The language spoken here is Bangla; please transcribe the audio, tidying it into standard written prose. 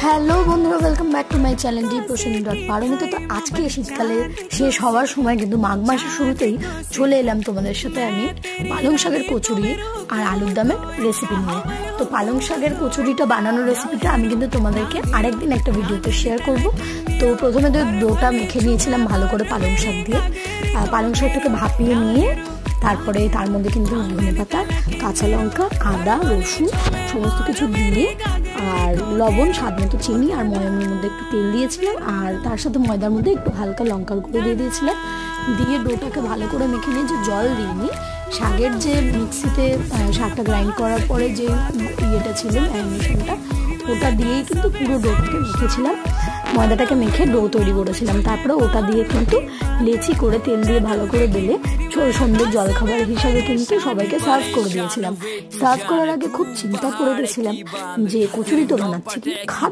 হ্যালো বন্ধুরা, welcome back to my channel Paromita. তো আজকে শীতকালে শেষ হওয়ার সময় কিন্তু মাঘ মাসের শুরুতেই চলে এলাম তোমাদের সাথে আমি পালং শাকের কচুরি আর আলুর দমের রেসিপি নিয়ে। তো পালং শাকের কচুরিটা বানানোর রেসিপিটা আমি কিন্তু তোমাদেরকে আরেকদিন একটা ভিডিওতে শেয়ার করব। তো প্রথমে তো ডোটা মেখে নিয়েছিলাম ভালো করে পালং শাক দিয়ে। পালং শাকটাকে ভাপিয়ে নিয়ে তারপরে তার মধ্যে কিন্তু ধনেপাতা, কাঁচা লঙ্কা, আদা, রসুন সমস্ত কিছু দিয়ে আর লবণ, স্বাদ মতো চিনি আর ময়ামের মধ্যে একটু তেল দিয়েছিলাম। আর তার সাথে ময়দার মধ্যে একটু হালকা লঙ্কার গুঁড়ো দিয়ে দিয়েছিলাম। দিয়ে ডোটাকে ভালো করে মেখে নিয়ে, যে জল দিইনি, শাকের যে মিক্সিতে শাকটা গ্রাইন্ড করার পরে যে ইয়েটা ছিল ম্যারিনেশনটা, ওটা দিয়েই কিন্তু পুরো ডোটাকে মেখেছিলাম। ময়দাটাকে মেখে ডো তৈরি করেছিলাম। তারপরে ওটা দিয়ে কিন্তু লেচি করে তেল দিয়ে ভালো করে বেলে সন্ধ্যের জলখাবার হিসাবে কিন্তু সবাইকে সার্ভ করে দিয়েছিলাম। সার্ভ করার আগে খুব চিন্তা করে গেছিলাম যে কচুরি তো বানাচ্ছি, খাবে